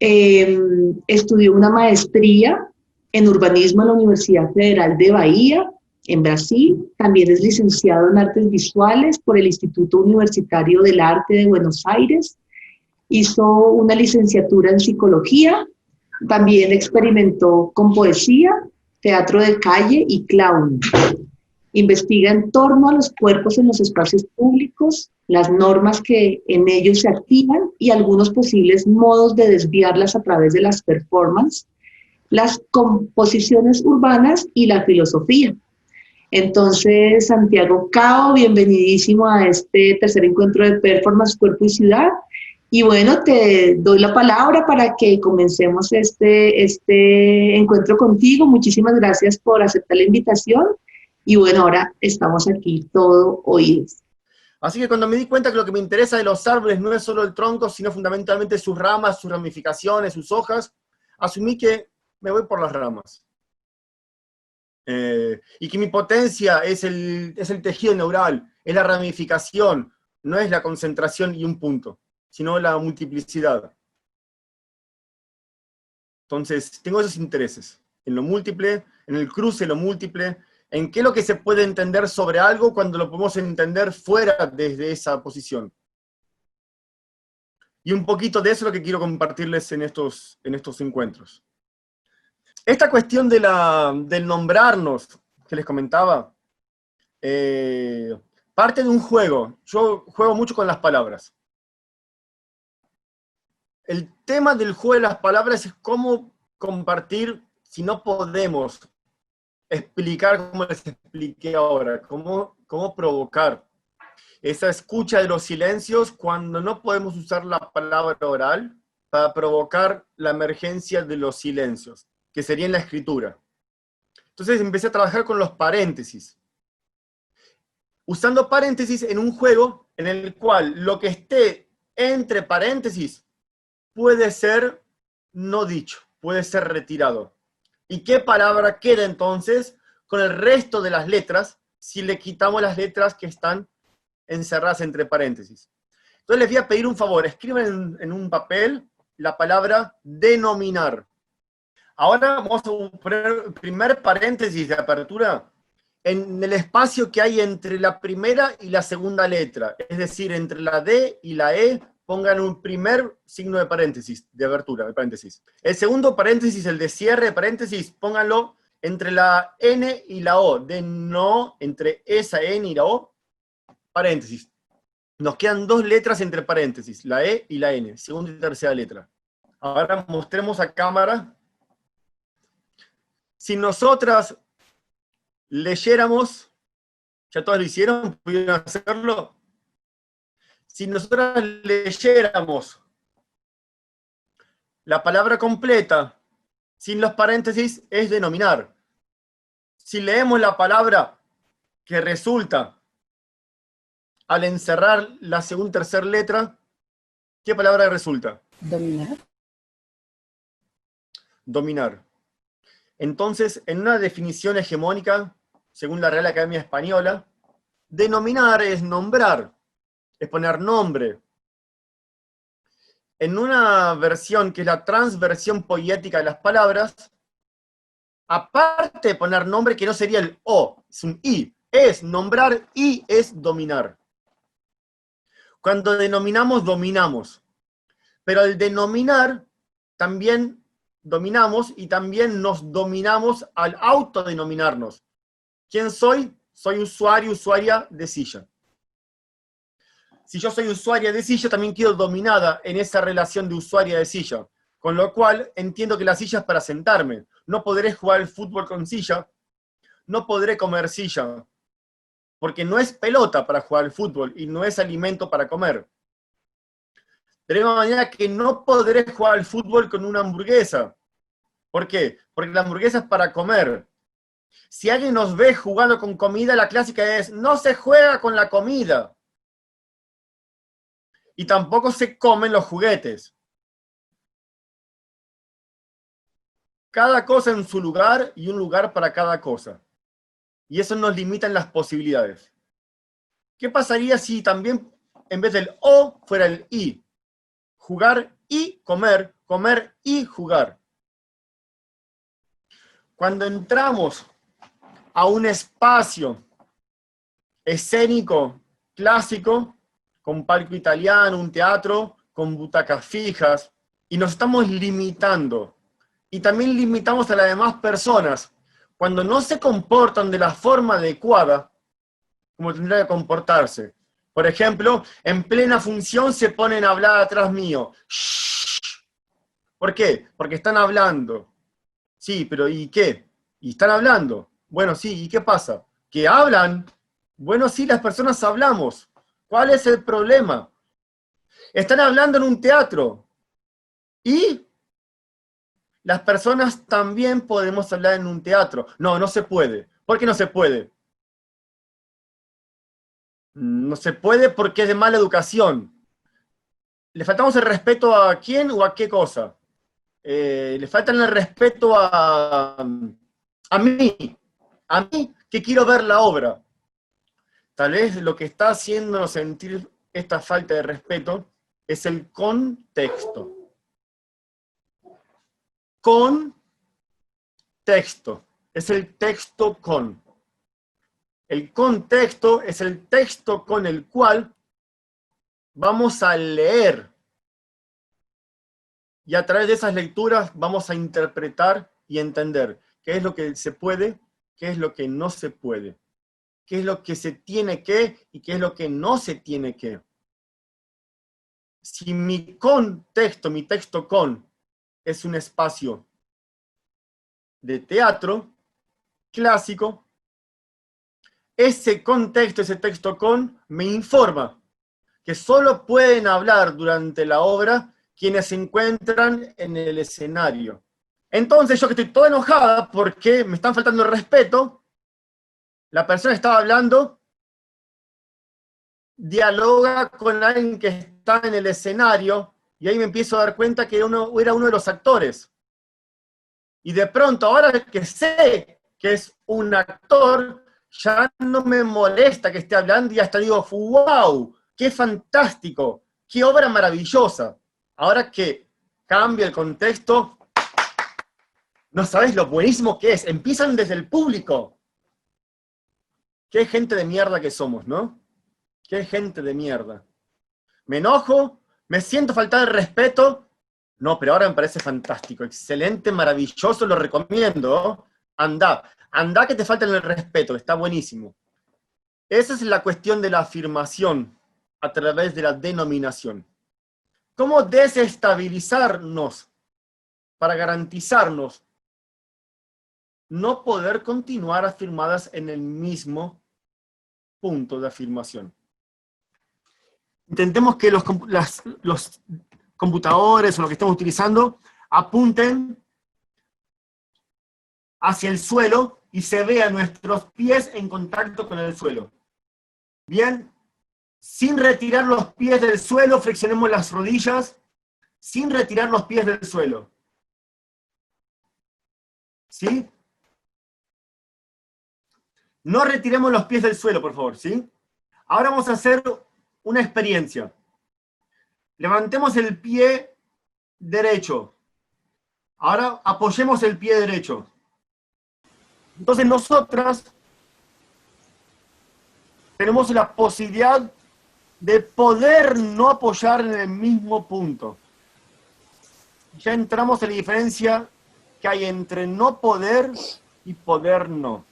Estudió una maestría en urbanismo en la Universidad Federal de Bahía, en Brasil. También es licenciado en artes visuales por el Instituto Universitario del Arte de Buenos Aires. Hizo una licenciatura en psicología. También experimentó con poesía, teatro de calle y clown. Investiga en torno a los cuerpos en los espacios públicos, las normas que en ellos se activan y algunos posibles modos de desviarlas a través de las performances, las composiciones urbanas y la filosofía. Entonces, Santiago Cao, bienvenidísimo a este tercer encuentro de Performance, Cuerpo y Ciudad. Y bueno, te doy la palabra para que comencemos este encuentro contigo. Muchísimas gracias por aceptar la invitación. Y bueno, ahora estamos aquí todo oídos. Así que cuando me di cuenta que lo que me interesa de los árboles no es solo el tronco, sino fundamentalmente sus ramas, sus ramificaciones, sus hojas, asumí que me voy por las ramas. Y que mi potencia es el tejido neural, es la ramificación, no es la concentración y un punto, sino la multiplicidad. Entonces, tengo esos intereses, en lo múltiple, en el cruce, lo múltiple, en qué es lo que se puede entender sobre algo cuando lo podemos entender fuera desde esa posición. Y un poquito de eso es lo que quiero compartirles en estos encuentros. Esta cuestión del nombrarnos, que les comentaba, parte de un juego. Yo juego mucho con las palabras. El tema del juego de las palabras es cómo compartir si no podemos explicar como les expliqué ahora, cómo provocar esa escucha de los silencios cuando no podemos usar la palabra oral para provocar la emergencia de los silencios, que sería en la escritura. Entonces empecé a trabajar con los paréntesis. Usando paréntesis en un juego en el cual lo que esté entre paréntesis puede ser no dicho, puede ser retirado. ¿Y qué palabra queda entonces con el resto de las letras si le quitamos las letras que están encerradas entre paréntesis? Entonces les voy a pedir un favor, escriban en un papel la palabra denominar. Ahora vamos a poner el primer paréntesis de apertura en el espacio que hay entre la primera y la segunda letra, es decir, entre la D y la E, pongan un primer signo de paréntesis, de abertura, de paréntesis. El segundo paréntesis, el de cierre de paréntesis, pónganlo entre la N y la O, de no, entre esa N y la O, paréntesis. Nos quedan dos letras entre paréntesis, la E y la N, segunda y tercera letra. Ahora mostremos a cámara. Si nosotras leyéramos, ya todos lo hicieron, pudieron hacerlo. Si nosotras leyéramos la palabra completa, sin los paréntesis, es denominar. Si leemos la palabra que resulta al encerrar la segunda y tercera letra, ¿qué palabra resulta? Dominar. Dominar. Entonces, en una definición hegemónica, según la Real Academia Española, denominar es nombrar, es poner nombre. En una versión que es la transversión poética de las palabras, aparte de poner nombre, que no sería el O, es un I, es nombrar y es dominar. Cuando denominamos, dominamos. Pero al denominar, también dominamos y también nos dominamos al autodenominarnos. ¿Quién soy? Soy usuario, usuaria de silla. Si yo soy usuaria de silla, también quedo dominada en esa relación de usuaria de silla. Con lo cual, entiendo que la silla es para sentarme. No podré jugar al fútbol con silla, no podré comer silla, porque no es pelota para jugar al fútbol y no es alimento para comer. De la misma manera que no podré jugar al fútbol con una hamburguesa. ¿Por qué? Porque la hamburguesa es para comer. Si alguien nos ve jugando con comida, la clásica es, no se juega con la comida. Y tampoco se comen los juguetes. Cada cosa en su lugar y un lugar para cada cosa. Y eso nos limita en las posibilidades. ¿Qué pasaría si también en vez del O fuera el I? Jugar y comer, comer y jugar. Cuando entramos a un espacio escénico clásico, con palco italiano, un teatro, con butacas fijas, y nos estamos limitando. Y también limitamos a las demás personas. Cuando no se comportan de la forma adecuada, como tendría que comportarse. Por ejemplo, en plena función se ponen a hablar atrás mío. Shh. ¿Por qué? Porque están hablando. Sí, pero ¿y qué? ¿Y están hablando? Bueno, sí, ¿y qué pasa? ¿Que hablan? Bueno, sí, las personas hablamos. ¿Cuál es el problema? Están hablando en un teatro. ¿Y? Las personas también podemos hablar en un teatro. No, no se puede. ¿Por qué no se puede? No se puede porque es de mala educación. ¿Le faltamos el respeto a quién o a qué cosa? Le faltan el respeto a mí que quiero ver la obra. Tal vez lo que está haciéndonos sentir esta falta de respeto es el contexto. Contexto. Es el texto con. El contexto es el texto con el cual vamos a leer. Y a través de esas lecturas vamos a interpretar y entender qué es lo que se puede, qué es lo que no se puede, qué es lo que se tiene que y qué es lo que no se tiene que. Si mi contexto, mi texto con, es un espacio de teatro clásico, ese contexto, ese texto con, me informa que solo pueden hablar durante la obra quienes se encuentran en el escenario. Entonces yo que estoy toda enojada porque me están faltando el respeto, la persona que estaba hablando dialoga con alguien que está en el escenario y ahí me empiezo a dar cuenta que era uno de los actores. Y de pronto, ahora que sé que es un actor, ya no me molesta que esté hablando y hasta digo, ¡wow! ¡Qué fantástico! ¡Qué obra maravillosa! Ahora que cambia el contexto, no sabes lo buenísimo que es. Empiezan desde el público. Qué gente de mierda que somos, ¿no? Qué gente de mierda. Me enojo, me siento faltar el respeto. No, pero ahora me parece fantástico, excelente, maravilloso, lo recomiendo. Andá que te falta el respeto, está buenísimo. Esa es la cuestión de la afirmación a través de la denominación. ¿Cómo desestabilizarnos para garantizarnos no poder continuar afirmadas en el mismo punto de afirmación? Intentemos que los computadores o lo que estemos utilizando apunten hacia el suelo y se vean nuestros pies en contacto con el suelo. Bien, sin retirar los pies del suelo, flexionemos las rodillas, sin retirar los pies del suelo. ¿Sí? No retiremos los pies del suelo, por favor, ¿sí? Ahora vamos a hacer una experiencia. Levantemos el pie derecho. Ahora apoyemos el pie derecho. Entonces nosotras tenemos la posibilidad de poder no apoyar en el mismo punto. Ya entramos en la diferencia que hay entre no poder y poder no.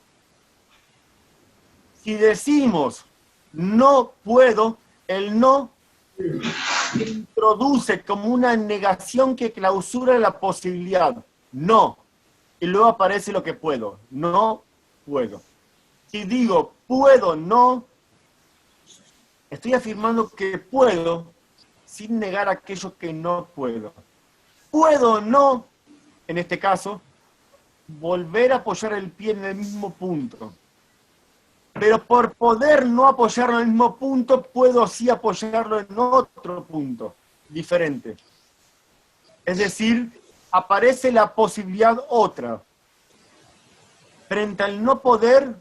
Si decimos no puedo, el no introduce como una negación que clausura la posibilidad. No. Y luego aparece lo que puedo. No puedo. Si digo puedo, no, estoy afirmando que puedo sin negar aquello que no puedo. Puedo no, en este caso, volver a apoyar el pie en el mismo punto. Pero por poder no apoyarlo en el mismo punto, puedo sí apoyarlo en otro punto, diferente. Es decir, aparece la posibilidad otra. Frente al no poder,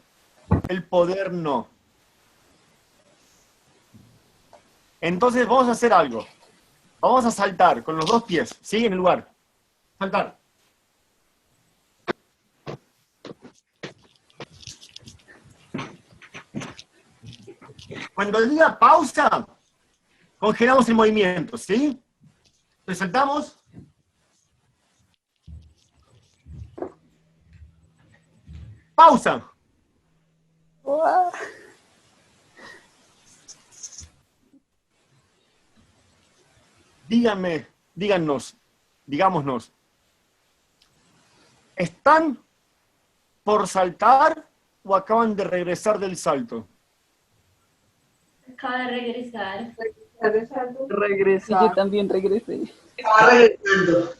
el poder no. Entonces vamos a hacer algo. Vamos a saltar con los dos pies, ¿sí? En el lugar. Saltar. Cuando diga pausa, congelamos el movimiento, ¿sí? Entonces saltamos. Pausa. Wow. Digámonos, ¿están por saltar o acaban de regresar del salto? Acaba de regresar. Sí, yo también regresé. Estaba regresando.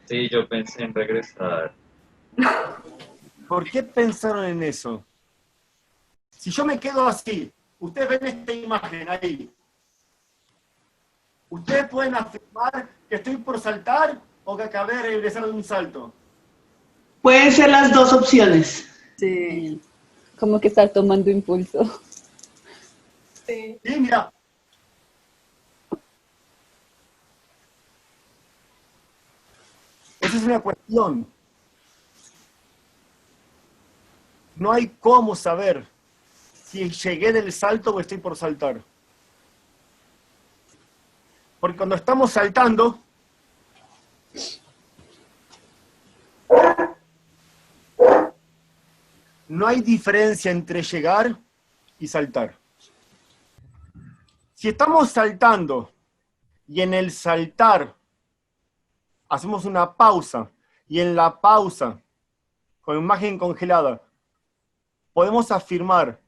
Sí, yo pensé en regresar. ¿Por qué pensaron en eso? Si yo me quedo así, ustedes ven esta imagen ahí. ¿Ustedes pueden afirmar que estoy por saltar o que acabé de regresar de un salto? Pueden ser las dos opciones. Sí. Como que estar tomando impulso. Sí. Sí, mira. Esa es una cuestión. No hay cómo saber si llegué del salto o estoy por saltar. Porque cuando estamos saltando, no hay diferencia entre llegar y saltar. Si estamos saltando y en el saltar hacemos una pausa y en la pausa, con imagen congelada, podemos afirmar,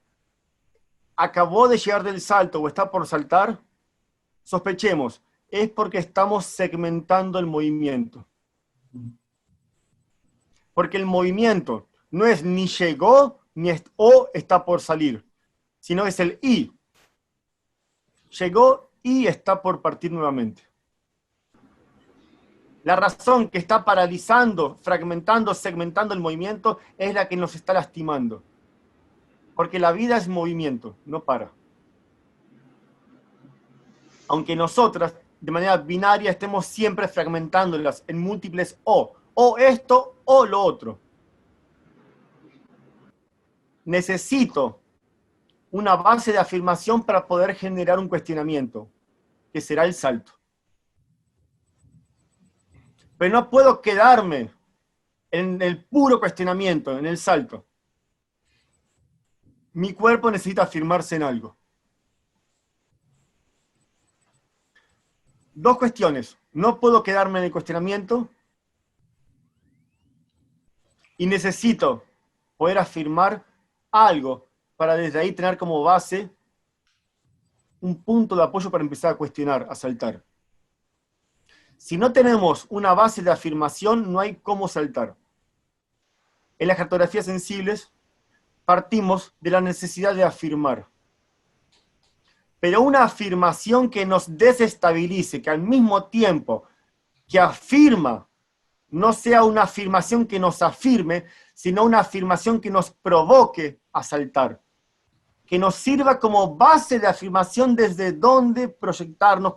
acabó de llegar del salto o está por saltar, sospechemos, es porque estamos segmentando el movimiento. Porque el movimiento no es ni llegó ni o está por salir, sino es el y. Llegó y está por partir nuevamente. La razón que está paralizando, fragmentando, segmentando el movimiento es la que nos está lastimando. Porque la vida es movimiento, no para. Aunque nosotras, de manera binaria, estemos siempre fragmentándolas en múltiples o esto o lo otro. Necesito una base de afirmación para poder generar un cuestionamiento, que será el salto. Pero no puedo quedarme en el puro cuestionamiento, en el salto. Mi cuerpo necesita afirmarse en algo. Dos cuestiones. No puedo quedarme en el cuestionamiento y necesito poder afirmar algo para desde ahí tener como base un punto de apoyo para empezar a cuestionar, a saltar. Si no tenemos una base de afirmación, no hay cómo saltar. En las cartografías sensibles partimos de la necesidad de afirmar. Pero una afirmación que nos desestabilice, que al mismo tiempo que afirma, no sea una afirmación que nos afirme, sino una afirmación que nos provoque a saltar. Que nos sirva como base de afirmación desde donde proyectarnos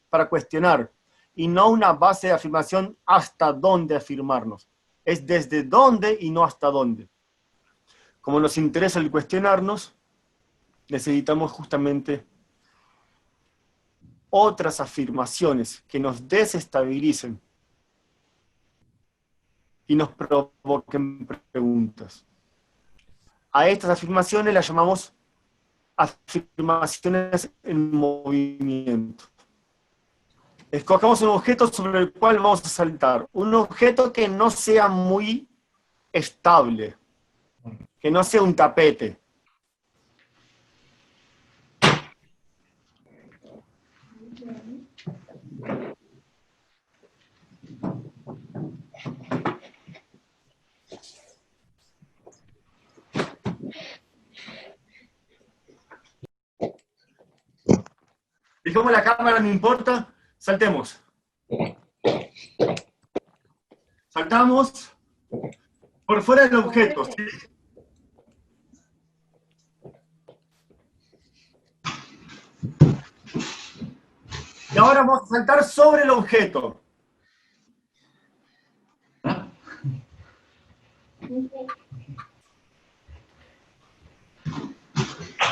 para cuestionar, y no una base de afirmación hasta dónde afirmarnos. Es desde dónde y no hasta dónde. Como nos interesa el cuestionarnos, necesitamos justamente otras afirmaciones que nos desestabilicen y nos provoquen preguntas. A estas afirmaciones las llamamos afirmaciones en movimiento. Escogemos un objeto sobre el cual vamos a saltar. Un objeto que no sea muy estable, que no sea un tapete. Dejemos la cámara, no importa, saltemos. Saltamos por fuera del objeto, ¿sí? Y ahora vamos a saltar sobre el objeto.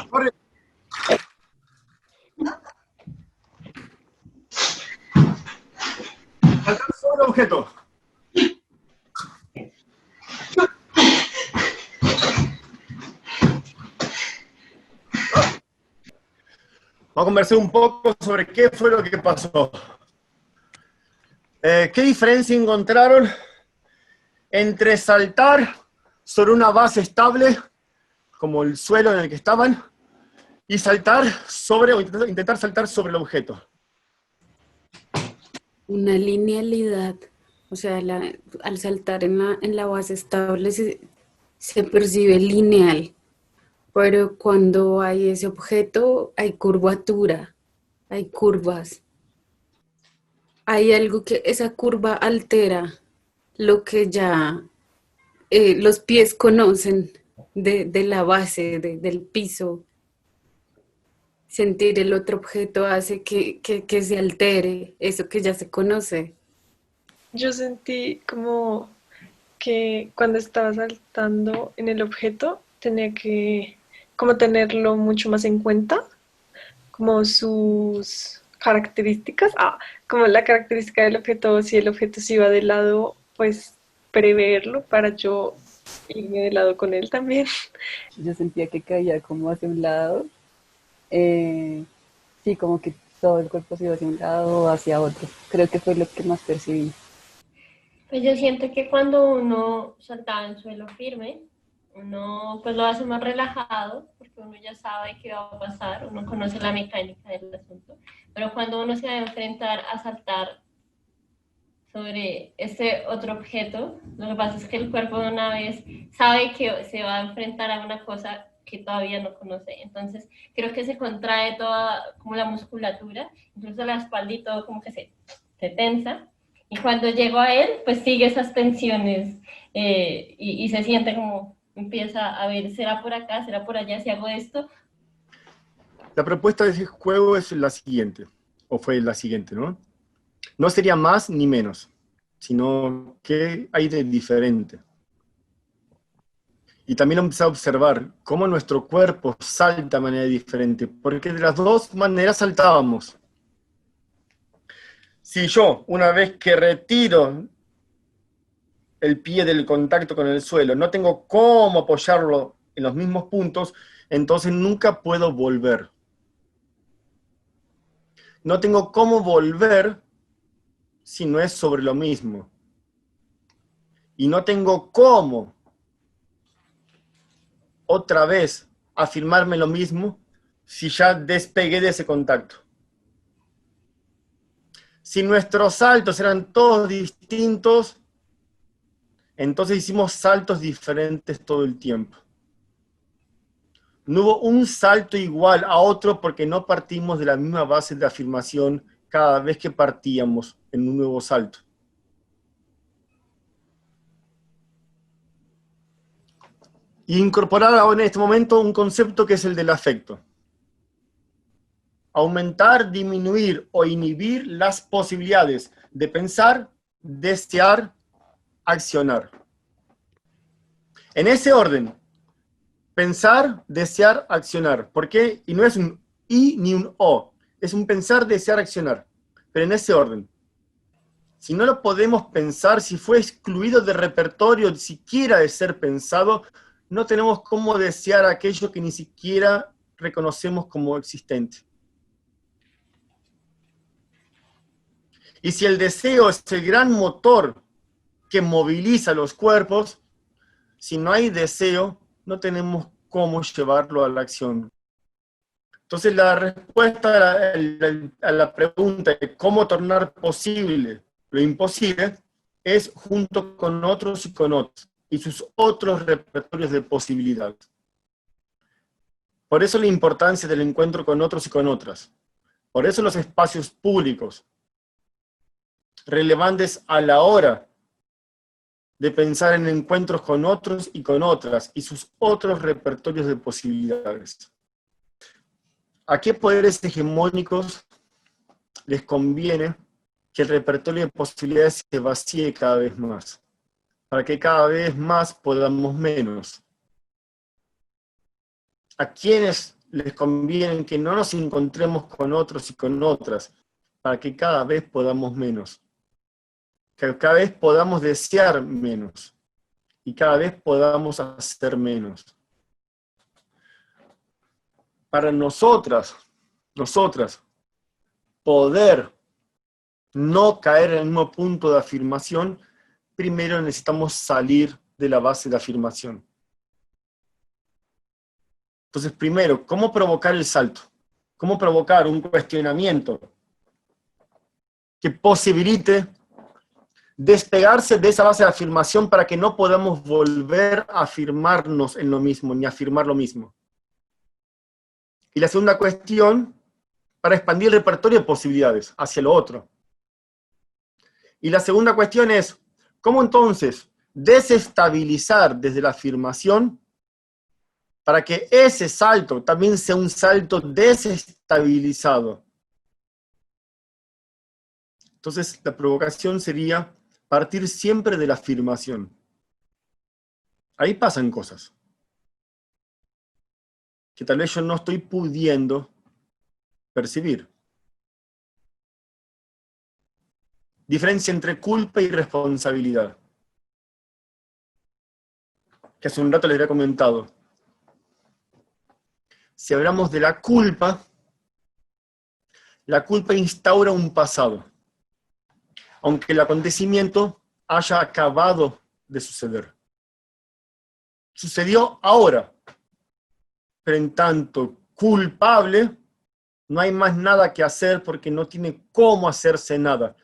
Corre. Saltar sobre el objeto. Vamos a conversar un poco sobre qué fue lo que pasó. ¿Qué diferencia encontraron entre saltar sobre una base estable, como el suelo en el que estaban, y saltar sobre, o intentar saltar sobre el objeto? Una linealidad. O sea, al saltar en la base estable se percibe lineal. Pero cuando hay ese objeto, hay curvatura, hay curvas. Hay algo que esa curva altera lo que ya los pies conocen de la base, del piso. Sentir el otro objeto hace que se altere eso que ya se conoce. Yo sentí como que cuando estaba saltando en el objeto tenía que como tenerlo mucho más en cuenta, como sus características, como la característica del objeto, si el objeto se iba de lado, pues preverlo para yo irme de lado con él también. Yo sentía que caía como hacia un lado, sí, como que todo el cuerpo se iba hacia un lado o hacia otro. Creo que fue lo que más percibí. Pues yo siento que cuando uno saltaba en suelo firme, uno pues lo hace más relajado, porque uno ya sabe qué va a pasar, uno conoce la mecánica del asunto, pero cuando uno se va a enfrentar a saltar sobre este otro objeto, lo que pasa es que el cuerpo de una vez sabe que se va a enfrentar a una cosa que todavía no conoce, entonces creo que se contrae toda como la musculatura, incluso la espalda y todo como que se tensa, y cuando llego a él, pues sigue esas tensiones y se siente como empieza a ver, ¿será por acá? ¿Será por allá? Si hago esto. La propuesta de ese juego es la siguiente, o fue la siguiente, ¿no? No sería más ni menos, sino qué hay de diferente. Y también empecé a observar cómo nuestro cuerpo salta de manera diferente, porque de las dos maneras saltábamos. Si yo, una vez que retiro el pie del contacto con el suelo, no tengo cómo apoyarlo en los mismos puntos, entonces nunca puedo volver. No tengo cómo volver si no es sobre lo mismo. Y no tengo cómo otra vez afirmarme lo mismo si ya despegué de ese contacto. Si nuestros saltos eran todos distintos, entonces hicimos saltos diferentes todo el tiempo. No hubo un salto igual a otro porque no partimos de la misma base de afirmación cada vez que partíamos en un nuevo salto. Y incorporar ahora en este momento un concepto que es el del afecto. Aumentar, disminuir o inhibir las posibilidades de pensar, desear, accionar. En ese orden, pensar, desear, accionar. ¿Por qué? Y no es un I ni un O, es un pensar, desear, accionar. Pero en ese orden. Si no lo podemos pensar, si fue excluido del repertorio siquiera de ser pensado, no tenemos cómo desear aquello que ni siquiera reconocemos como existente. Y si el deseo es el gran motor que moviliza los cuerpos, si no hay deseo, no tenemos cómo llevarlo a la acción. Entonces la respuesta a la pregunta de cómo tornar posible lo imposible es junto con otros y con otros, y sus otros repertorios de posibilidades. Por eso la importancia del encuentro con otros y con otras. Por eso los espacios públicos, relevantes a la hora de pensar en encuentros con otros y con otras, y sus otros repertorios de posibilidades. ¿A qué poderes hegemónicos les conviene que el repertorio de posibilidades se vacíe cada vez más, para que cada vez más podamos menos. ¿A quiénes les conviene que no nos encontremos con otros y con otras, para que cada vez podamos menos? Que cada vez podamos desear menos, y cada vez podamos hacer menos. Para nosotras, poder no caer en el mismo punto de afirmación, primero necesitamos salir de la base de afirmación. Entonces, primero, ¿cómo provocar el salto? ¿Cómo provocar un cuestionamiento que posibilite despegarse de esa base de afirmación para que no podamos volver a afirmarnos en lo mismo, ni afirmar lo mismo? Y la segunda cuestión, para expandir el repertorio de posibilidades hacia lo otro. Y la segunda cuestión es, ¿cómo entonces desestabilizar desde la afirmación para que ese salto también sea un salto desestabilizado? Entonces, la provocación sería partir siempre de la afirmación. Ahí pasan cosas que tal vez yo no estoy pudiendo percibir. Diferencia entre culpa y responsabilidad, que hace un rato les había comentado. Si hablamos de la culpa instaura un pasado, aunque el acontecimiento haya acabado de suceder. Sucedió ahora, pero en tanto culpable, no hay más nada que hacer porque no tiene cómo hacerse nada.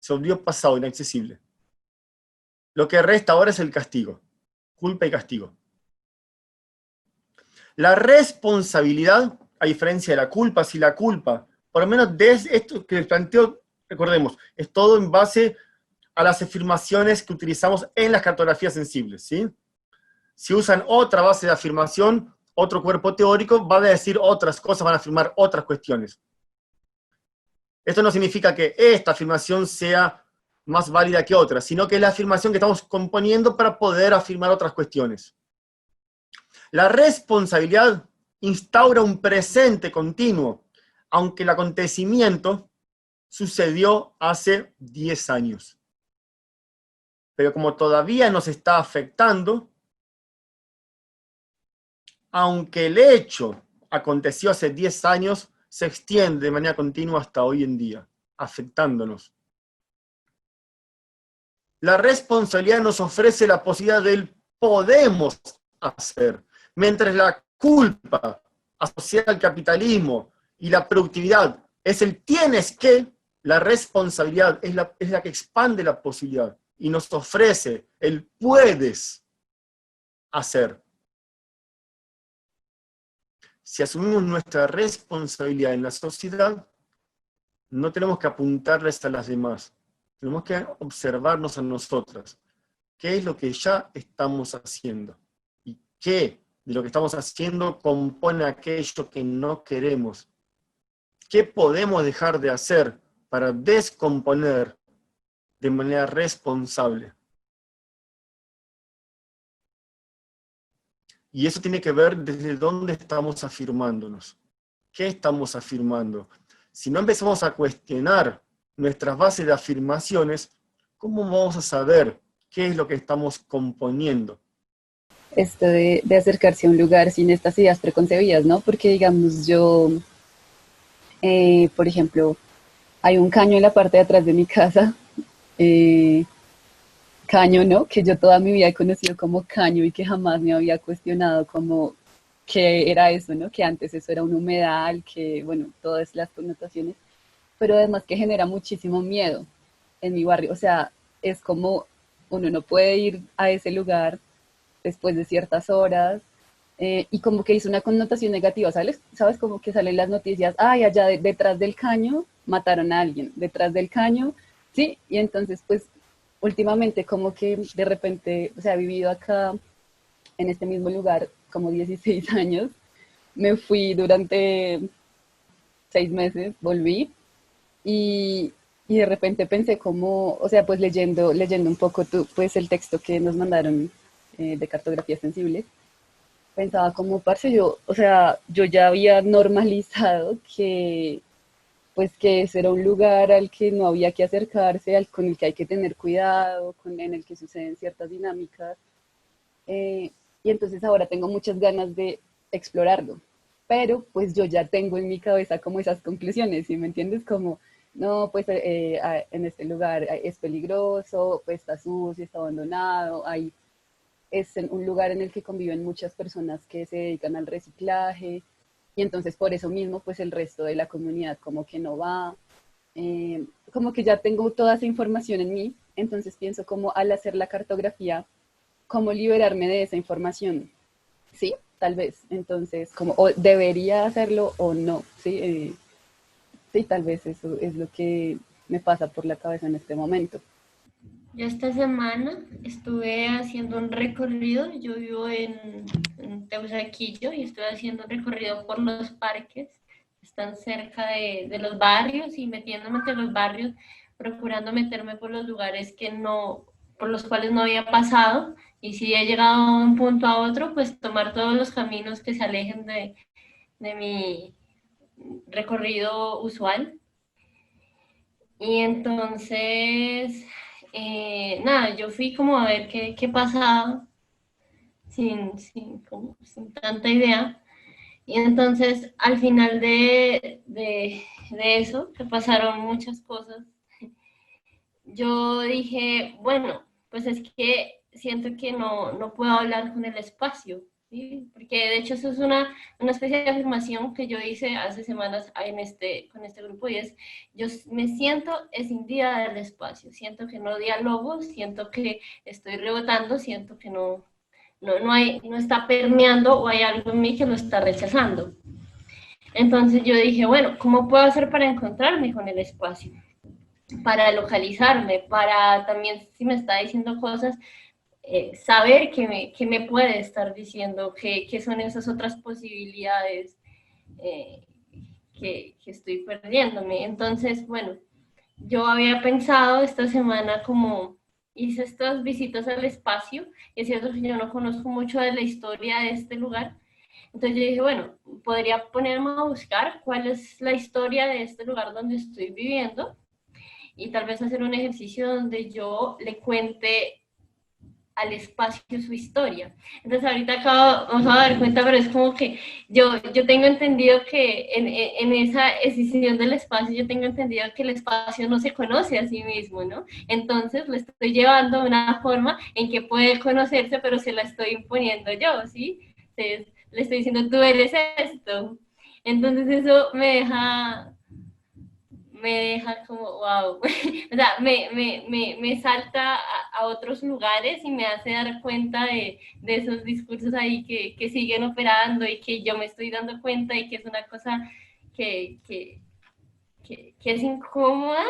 Se volvió pasado, inaccesible. Lo que resta ahora es el castigo, culpa y castigo. La responsabilidad, a diferencia de la culpa, si la culpa, por lo menos de esto que les planteo, recordemos, es todo en base a las afirmaciones que utilizamos en las cartografías sensibles, ¿sí? Si usan otra base de afirmación, otro cuerpo teórico, va a decir otras cosas, van a afirmar otras cuestiones. Esto no significa que esta afirmación sea más válida que otra, sino que es la afirmación que estamos componiendo para poder afirmar otras cuestiones. La responsabilidad instaura un presente continuo, aunque el acontecimiento sucedió hace 10 años. Pero como todavía nos está afectando, aunque el hecho aconteció hace 10 años, se extiende de manera continua hasta hoy en día, afectándonos. La responsabilidad nos ofrece la posibilidad del podemos hacer, mientras la culpa asociada al capitalismo y la productividad es el tienes que, la responsabilidad es la que expande la posibilidad y nos ofrece el puedes hacer. Si asumimos nuestra responsabilidad en la sociedad, no tenemos que apuntarles a las demás. Tenemos que observarnos a nosotras. ¿Qué es lo que ya estamos haciendo? ¿Y qué de lo que estamos haciendo compone aquello que no queremos? ¿Qué podemos dejar de hacer para descomponer de manera responsable? Y eso tiene que ver desde dónde estamos afirmándonos. ¿Qué estamos afirmando? Si no empezamos a cuestionar nuestras bases de afirmaciones, ¿cómo vamos a saber qué es lo que estamos componiendo? Esto de acercarse a un lugar sin estas ideas preconcebidas, ¿no? Porque, digamos, yo, por ejemplo, hay un caño en la parte de atrás de mi casa, caño, ¿no? Que yo toda mi vida he conocido como caño y que jamás me había cuestionado como qué era eso, ¿no? Que antes eso era un humedal, que, bueno, todas las connotaciones, pero además que genera muchísimo miedo en mi barrio. O sea, es como uno no puede ir a ese lugar después de ciertas horas, y como que hizo una connotación negativa, ¿sabes? ¿Sabes? Como que salen las noticias, ay, allá detrás del caño mataron a alguien, detrás del caño, ¿sí? Y entonces, pues, últimamente como que de repente, o sea, he vivido acá en este mismo lugar como 16 años, me fui durante 6 meses, volví, y de repente pensé como, o sea, pues leyendo un poco pues el texto que nos mandaron de cartografías sensibles, pensaba como, parce, yo, o sea, yo ya había normalizado que, pues que ese era un lugar al que no había que acercarse, con el que hay que tener cuidado, en el que suceden ciertas dinámicas, y entonces ahora tengo muchas ganas de explorarlo, pero pues yo ya tengo en mi cabeza como esas conclusiones, ¿sí me entiendes? Como, no, pues en este lugar es peligroso, pues está sucio, está abandonado, es un lugar en el que conviven muchas personas que se dedican al reciclaje, y entonces por eso mismo pues el resto de la comunidad como que no va, como que ya tengo toda esa información en mí, entonces pienso como al hacer la cartografía, cómo liberarme de esa información, ¿sí? Tal vez, entonces, como o debería hacerlo o no, ¿sí? Sí, tal vez eso es lo que me pasa por la cabeza en este momento. Yo esta semana estuve haciendo un recorrido, yo vivo en Teusaquillo y estuve haciendo un recorrido por los parques, están cerca de los barrios y metiéndome entre los barrios, procurando meterme por los lugares que no, por los cuales no había pasado, y si he llegado de un punto a otro, pues tomar todos los caminos que se alejen de mi recorrido usual. Y entonces, nada, yo fui como a ver qué pasaba, sin tanta idea. Y entonces, al final de eso, que pasaron muchas cosas, yo dije, bueno, pues es que siento que no puedo hablar con el espacio, ¿sí? Porque de hecho eso es una especie de afirmación que yo hice hace semanas con este grupo, y es, yo me siento escindida del espacio, siento que no dialogo, siento que estoy rebotando, siento que no está permeando, o hay algo en mí que lo está rechazando. Entonces yo dije, bueno, ¿cómo puedo hacer para encontrarme con el espacio? Para localizarme, para también, si me está diciendo cosas, saber qué me puede estar diciendo, qué son esas otras posibilidades eh, que estoy perdiéndome. Entonces, bueno, yo había pensado esta semana, como hice estas visitas al espacio, y es cierto que yo no conozco mucho de la historia de este lugar, entonces yo dije, bueno, podría ponerme a buscar cuál es la historia de este lugar donde estoy viviendo, y tal vez hacer un ejercicio donde yo le cuente al espacio su historia. Entonces ahorita vamos a dar cuenta, pero es como que yo tengo entendido que en esa escisión del espacio, yo tengo entendido que el espacio no se conoce a sí mismo, ¿no? Entonces lo estoy llevando de una forma en que puede conocerse, pero se la estoy imponiendo yo, ¿sí? Entonces le estoy diciendo, tú eres esto. Entonces eso me deja como, wow, o sea, me salta a otros lugares y me hace dar cuenta de esos discursos ahí que siguen operando, y que yo me estoy dando cuenta, y que es una cosa que es incómoda,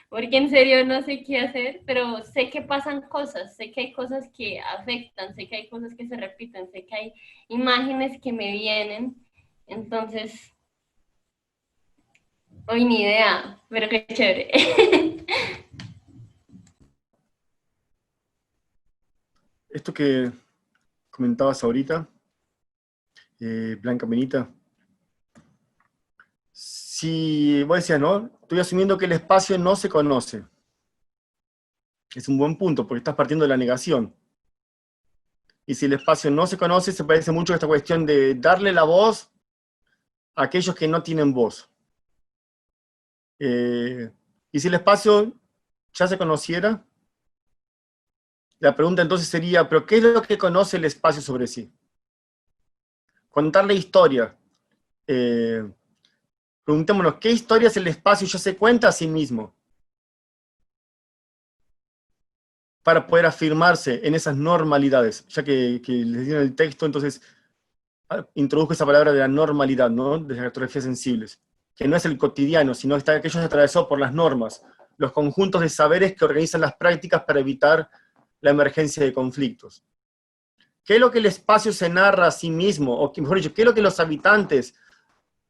porque en serio no sé qué hacer, pero sé que pasan cosas, sé que hay cosas que afectan, sé que hay cosas que se repiten, sé que hay imágenes que me vienen, entonces... Hoy ni idea, pero qué chévere. Esto que comentabas ahorita, Blanca Benita, si vos decías, ¿no? Estoy asumiendo que el espacio no se conoce. Es un buen punto, porque estás partiendo de la negación. Y si el espacio no se conoce, se parece mucho a esta cuestión de darle la voz a aquellos que no tienen voz. Y si el espacio ya se conociera, la pregunta entonces sería, ¿pero qué es lo que conoce el espacio sobre sí? Contar la historia. Preguntémonos, ¿qué historias el espacio ya se cuenta a sí mismo? Para poder afirmarse en esas normalidades. Ya que les dieron el texto, entonces introdujo esa palabra de la normalidad, ¿no? De las cartografías sensibles. Que no es el cotidiano, sino está aquello atravesado por las normas, los conjuntos de saberes que organizan las prácticas para evitar la emergencia de conflictos. ¿Qué es lo que el espacio se narra a sí mismo? O mejor dicho, ¿qué es lo que los habitantes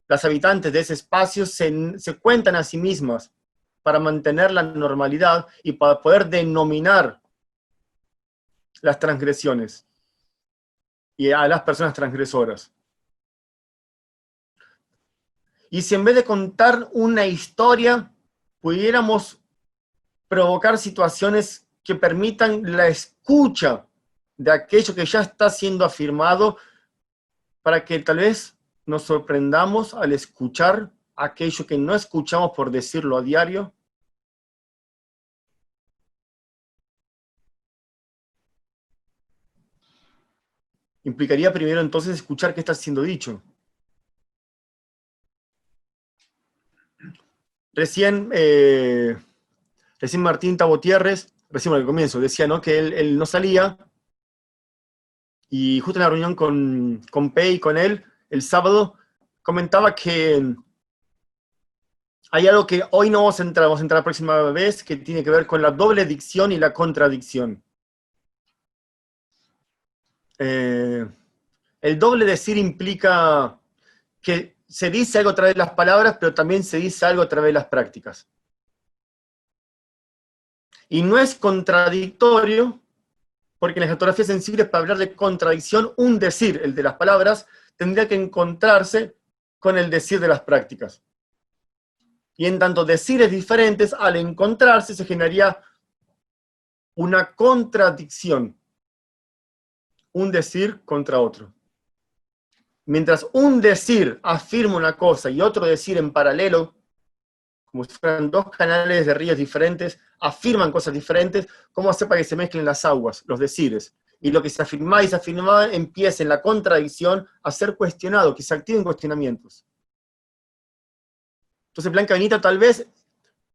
las habitantes de ese espacio se cuentan a sí mismas para mantener la normalidad y para poder denominar las transgresiones y a las personas transgresoras. Y si en vez de contar una historia, pudiéramos provocar situaciones que permitan la escucha de aquello que ya está siendo afirmado, para que tal vez nos sorprendamos al escuchar aquello que no escuchamos por decirlo a diario. Implicaría primero entonces escuchar qué está siendo dicho. Recién Martín Tabotierres, recién al comienzo, decía, ¿no?, que él no salía, y justo en la reunión con Pei y con él, el sábado, comentaba que hay algo que hoy no vamos a entrar la próxima vez, que tiene que ver con la doble dicción y la contradicción. El doble decir implica que se dice algo a través de las palabras, pero también se dice algo a través de las prácticas. Y no es contradictorio, porque en las geografías sensibles, para hablar de contradicción, un decir, el de las palabras, tendría que encontrarse con el decir de las prácticas. Y en tanto decires diferentes, al encontrarse se generaría una contradicción. Un decir contra otro. Mientras un decir afirma una cosa y otro decir en paralelo, como si fueran dos canales de ríos diferentes, afirman cosas diferentes, ¿cómo hacer para que se mezclen las aguas, los decires? Y lo que se afirmaba y se afirmaba empieza en la contradicción a ser cuestionado, que se activen cuestionamientos. Entonces, Blanca Benita, tal vez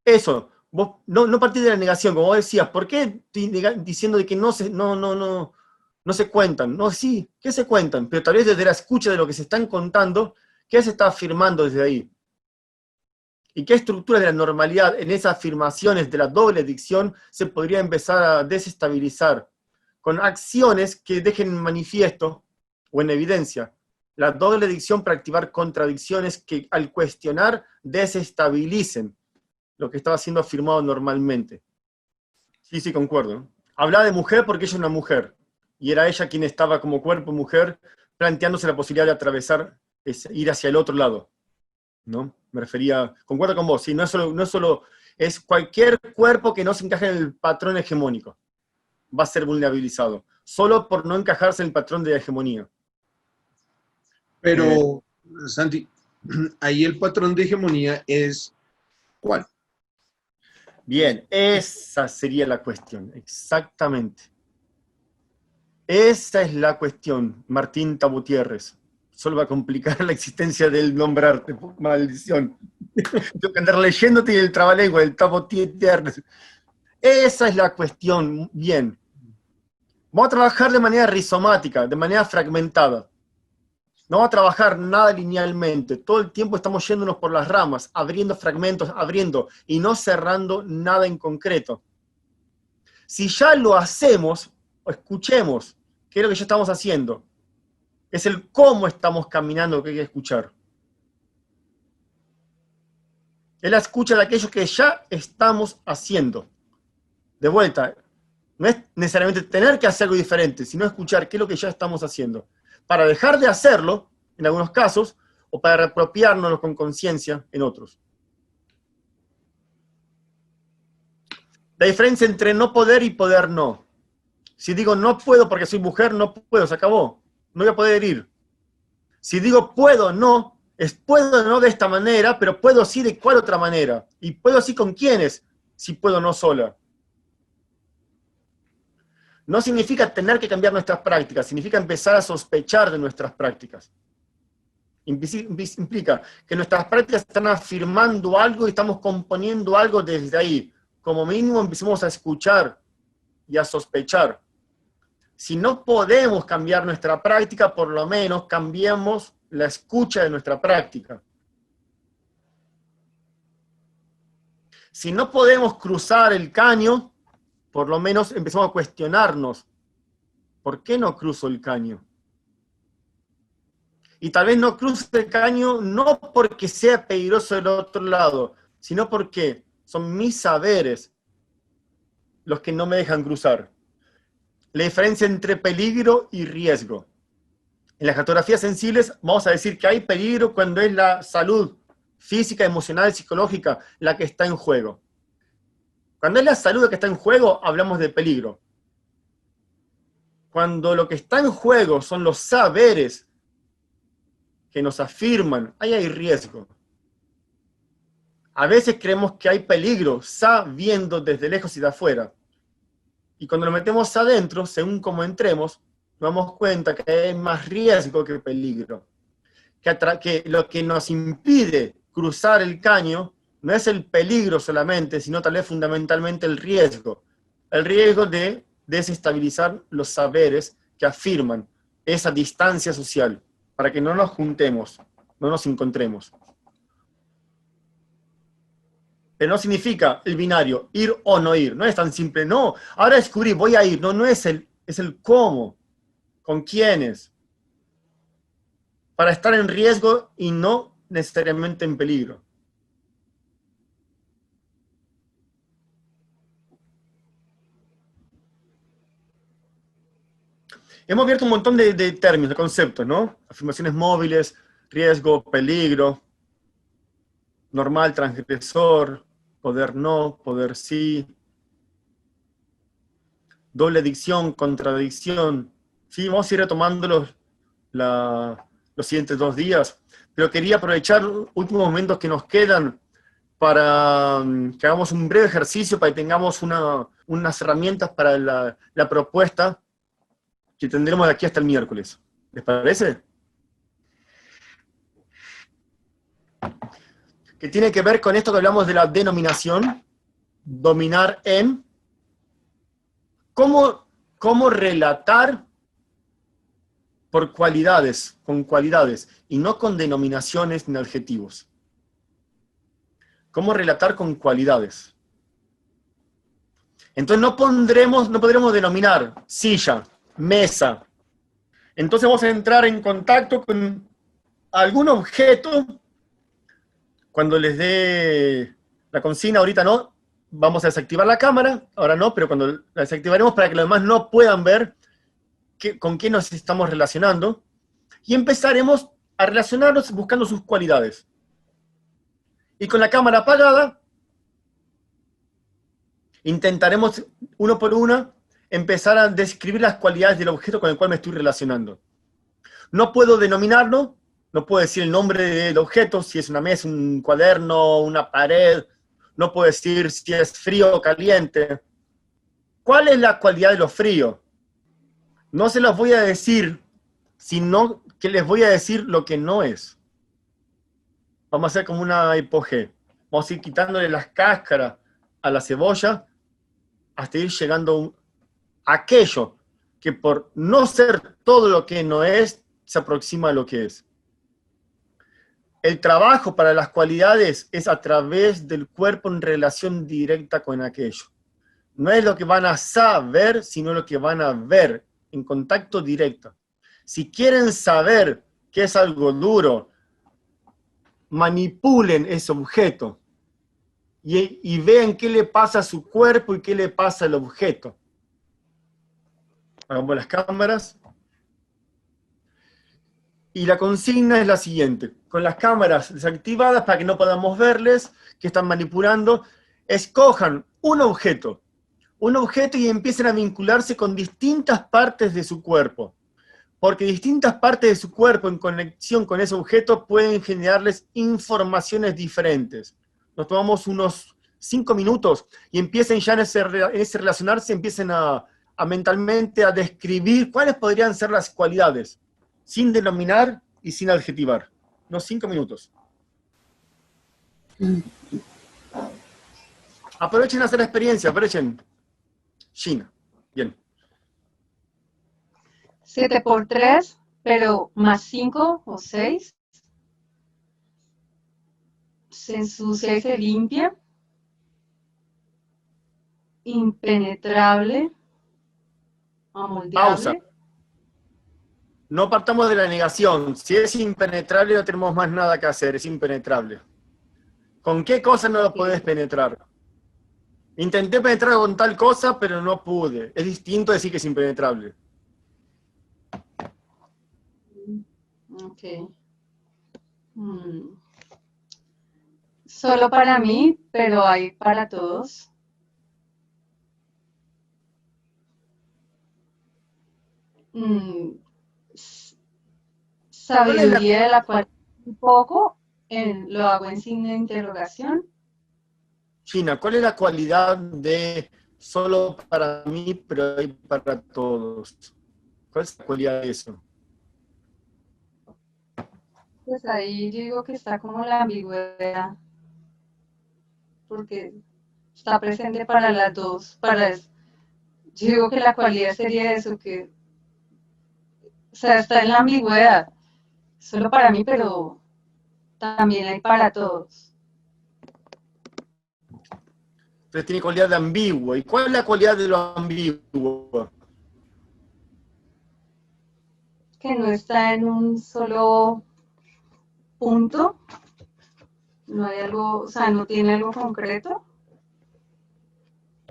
eso, vos no partís de la negación, como vos decías, ¿por qué estoy diciendo de que no se cuentan? No, sí, ¿qué se cuentan? Pero tal vez desde la escucha de lo que se están contando, ¿qué se está afirmando desde ahí? ¿Y qué estructuras de la normalidad en esas afirmaciones de la doble dicción se podría empezar a desestabilizar? Con acciones que dejen en manifiesto o en evidencia la doble dicción para activar contradicciones que al cuestionar desestabilicen lo que estaba siendo afirmado normalmente. Sí, concuerdo. Hablaba de mujer porque ella es una mujer, y era ella quien estaba como cuerpo mujer planteándose la posibilidad de atravesar, ir hacia el otro lado, ¿no? Me refería, concuerdo con vos, ¿sí? No es solo, es cualquier cuerpo que no se encaje en el patrón hegemónico, va a ser vulnerabilizado, solo por no encajarse en el patrón de hegemonía. Pero, Santi, ahí el patrón de hegemonía es ¿cuál? Bien, esa sería la cuestión, exactamente. Esa es la cuestión, Martín Tabotierres. Solo va a complicar la existencia del nombrarte, maldición. Tengo que andar leyéndote el trabalengua, el Tabotierres. Esa es la cuestión, bien. Vamos a trabajar de manera rizomática, de manera fragmentada. No vamos a trabajar nada linealmente. Todo el tiempo estamos yéndonos por las ramas, abriendo fragmentos, abriendo, y no cerrando nada en concreto. Si ya lo hacemos, escuchemos, ¿qué es lo que ya estamos haciendo? Es el cómo estamos caminando lo que hay que escuchar. Es la escucha de aquello que ya estamos haciendo. De vuelta, no es necesariamente tener que hacer algo diferente, sino escuchar qué es lo que ya estamos haciendo. Para dejar de hacerlo, en algunos casos, o para reapropiárnoslo con conciencia en otros. La diferencia entre no poder y poder no. Si digo no puedo porque soy mujer, no puedo, se acabó. No voy a poder ir. Si digo puedo no, es puedo no de esta manera, pero puedo sí de cuál otra manera. Y puedo sí con quiénes, si puedo no sola. No significa tener que cambiar nuestras prácticas, significa empezar a sospechar de nuestras prácticas. Implica que nuestras prácticas están afirmando algo y estamos componiendo algo desde ahí. Como mínimo empecemos a escuchar y a sospechar. Si no podemos cambiar nuestra práctica, por lo menos cambiemos la escucha de nuestra práctica. Si no podemos cruzar el caño, por lo menos empezamos a cuestionarnos, ¿por qué no cruzo el caño? Y tal vez no cruce el caño no porque sea peligroso del otro lado, sino porque son mis saberes los que no me dejan cruzar. La diferencia entre peligro y riesgo. En las cartografías sensibles vamos a decir que hay peligro cuando es la salud física, emocional, psicológica la que está en juego. Cuando es la salud la que está en juego, hablamos de peligro. Cuando lo que está en juego son los saberes que nos afirman, ahí hay riesgo. A veces creemos que hay peligro sabiendo desde lejos y de afuera. Y cuando lo metemos adentro, según cómo entremos, nos damos cuenta que hay más riesgo que peligro. Que lo que nos impide cruzar el caño no es el peligro solamente, sino tal vez fundamentalmente el riesgo. El riesgo de desestabilizar los saberes que afirman esa distancia social, para que no nos juntemos, no nos encontremos. Pero no significa el binario, ir o no ir. No es tan simple, no, ahora descubrí, voy a ir. No, no es es el cómo, con quiénes, para estar en riesgo y no necesariamente en peligro. Hemos abierto un montón de términos, de conceptos, ¿no? Afirmaciones móviles, riesgo, peligro, normal, transgresor, poder no, poder sí, doble dicción, contradicción. Sí, vamos a ir retomando los siguientes 2 días, pero quería aprovechar los últimos momentos que nos quedan para que hagamos un breve ejercicio, para que tengamos unas herramientas para la propuesta que tendremos de aquí hasta el miércoles. ¿Les parece? Que tiene que ver con esto que hablamos de la denominación, dominar en, cómo relatar por cualidades, con cualidades, y no con denominaciones ni adjetivos. Cómo relatar con cualidades. Entonces no podremos denominar silla, mesa. Entonces vamos a entrar en contacto con algún objeto. Cuando les dé la consigna, ahorita no, vamos a desactivar la cámara, ahora no, pero cuando la desactivaremos para que los demás no puedan ver con qué nos estamos relacionando, y empezaremos a relacionarnos buscando sus cualidades. Y con la cámara apagada, intentaremos, uno por uno, empezar a describir las cualidades del objeto con el cual me estoy relacionando. No puedo denominarlo, no puedo decir el nombre del objeto, si es una mesa, un cuaderno, una pared, no puedo decir si es frío o caliente. ¿Cuál es la cualidad de lo frío? No se los voy a decir, sino que les voy a decir lo que no es. Vamos a hacer como una hipogea. Vamos a ir quitándole las cáscaras a la cebolla hasta ir llegando a aquello que por no ser todo lo que no es, se aproxima a lo que es. El trabajo para las cualidades es a través del cuerpo en relación directa con aquello. No es lo que van a saber, sino lo que van a ver, en contacto directo. Si quieren saber qué es algo duro, manipulen ese objeto y vean qué le pasa a su cuerpo y qué le pasa al objeto. Hagamos las cámaras. Y la consigna es la siguiente. Con las cámaras desactivadas para que no podamos verles, que están manipulando, escojan un objeto y empiecen a vincularse con distintas partes de su cuerpo. Porque distintas partes de su cuerpo en conexión con ese objeto pueden generarles informaciones diferentes. Nos tomamos unos 5 minutos y empiecen ya en ese relacionarse, empiecen a mentalmente a describir cuáles podrían ser las cualidades, sin denominar y sin adjetivar. Unos 5 minutos. Aprovechen a hacer la experiencia, aprovechen. Gina, bien. 7 por 3, pero más 5 o 6. Se ensucia y se limpia. Impenetrable. Amoldeable. Pausa. No partamos de la negación. Si es impenetrable, no tenemos más nada que hacer, es impenetrable. ¿Con qué cosa no lo puedes penetrar? Intenté penetrar con tal cosa, pero no pude. Es distinto decir que es impenetrable. Ok. Solo para mí, pero hay para todos. Sabiduría de la cual un poco, lo hago en signo de interrogación. China, ¿cuál es la cualidad de solo para mí, pero hay para todos? ¿Cuál es la cualidad de eso? Pues ahí yo digo que está como la ambigüedad, porque está presente para las dos. Yo digo que la cualidad sería eso, que, o sea, está en la ambigüedad, solo para mí, pero también hay para todos. Entonces tiene cualidad de ambiguo. ¿Y cuál es la cualidad de lo ambiguo? Que no está en un solo punto, no hay algo, o sea, no tiene algo concreto.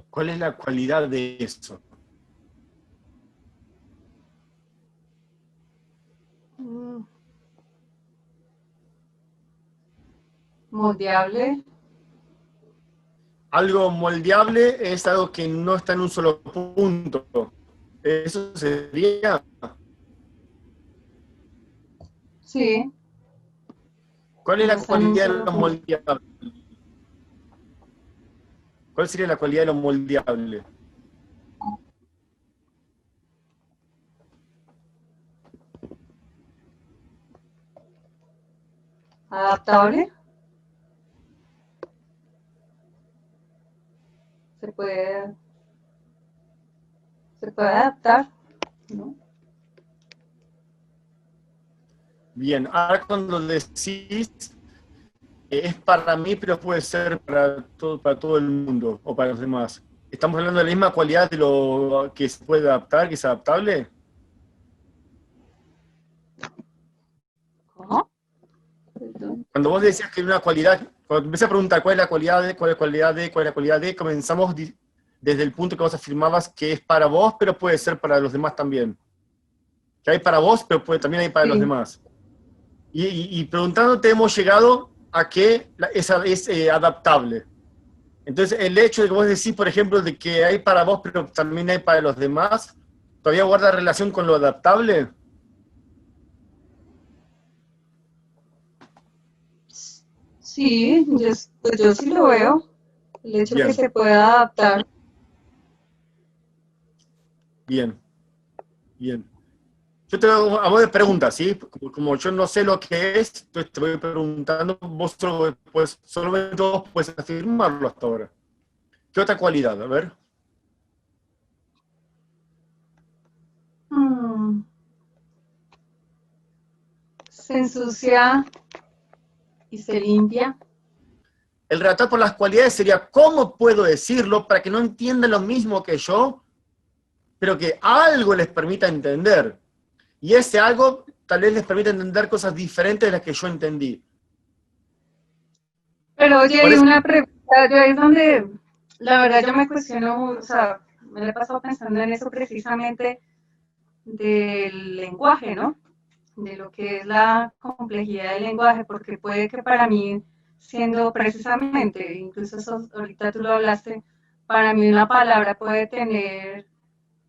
¿Cuál es la cualidad de eso? Moldeable. Algo moldeable es algo que no está en un solo punto. Eso sería... Sí. ¿Cuál es la No está en un cualidad de solo lo punto. moldeable? ¿Cuál sería la cualidad de lo moldeable? Adaptable. Se puede adaptar, ¿no? Bien, ahora cuando decís es para mí, pero puede ser para todo el mundo o para los demás. ¿Estamos hablando de la misma cualidad de lo que se puede adaptar, que es adaptable? ¿Cómo? Perdón. Cuando vos decías que una cualidad, cuando empecé a preguntar cuál es la cualidad de, cuál es la cualidad de, cuál es la cualidad de, comenzamos desde el punto que vos afirmabas que es para vos, pero puede ser para los demás también. Que hay para vos, pero también hay para los demás. Y preguntándote hemos llegado a que es adaptable. Entonces, el hecho de que vos decís, por ejemplo, de que hay para vos, pero también hay para los demás, ¿todavía guarda relación con lo adaptable? Sí, yo sí lo veo. El hecho de Bien. que se pueda adaptar. Bien. Bien. Yo te hago a vos de preguntas, ¿sí? Como yo no sé lo que es, entonces te voy preguntando, vos solamente vos puedes afirmarlo hasta ahora. ¿Qué otra cualidad? A ver. Se ensucia y se limpia. El relatar por las cualidades sería, ¿cómo puedo decirlo para que no entiendan lo mismo que yo, pero que algo les permita entender? Y ese algo tal vez les permita entender cosas diferentes de las que yo entendí. Pero oye, Por hay eso- una pregunta, yo ahí es donde, la verdad, yo me cuestiono, o sea, me la he pasado pensando en eso precisamente del lenguaje, ¿no? De lo que es la complejidad del lenguaje, porque puede que para mí, siendo precisamente, incluso eso, ahorita tú lo hablaste, para mí una palabra puede tener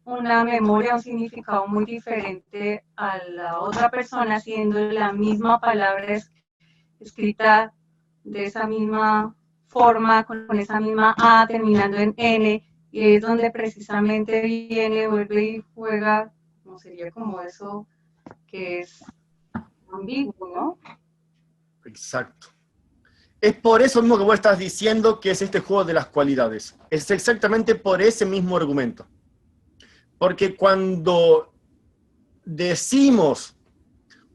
una memoria, un significado muy diferente a la otra persona, siendo la misma palabra escrita de esa misma forma, con esa misma A terminando en N, y es donde precisamente viene, vuelve y juega, como sería como eso que es ambiguo, ¿no? Exacto. Es por eso mismo que vos estás diciendo que es este juego de las cualidades. Es exactamente por ese mismo argumento. Porque cuando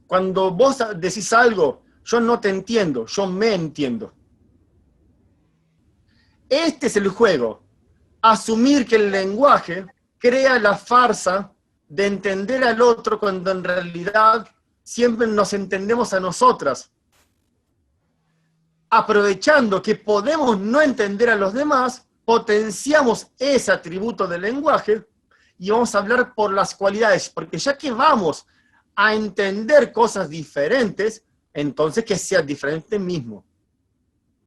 vos decís algo, yo no te entiendo, yo me entiendo. Este es el juego. Asumir que el lenguaje crea la farsa de entender al otro cuando en realidad siempre nos entendemos a nosotras. Aprovechando que podemos no entender a los demás, potenciamos ese atributo del lenguaje y vamos a hablar por las cualidades, porque ya que vamos a entender cosas diferentes, entonces que sea diferente mismo.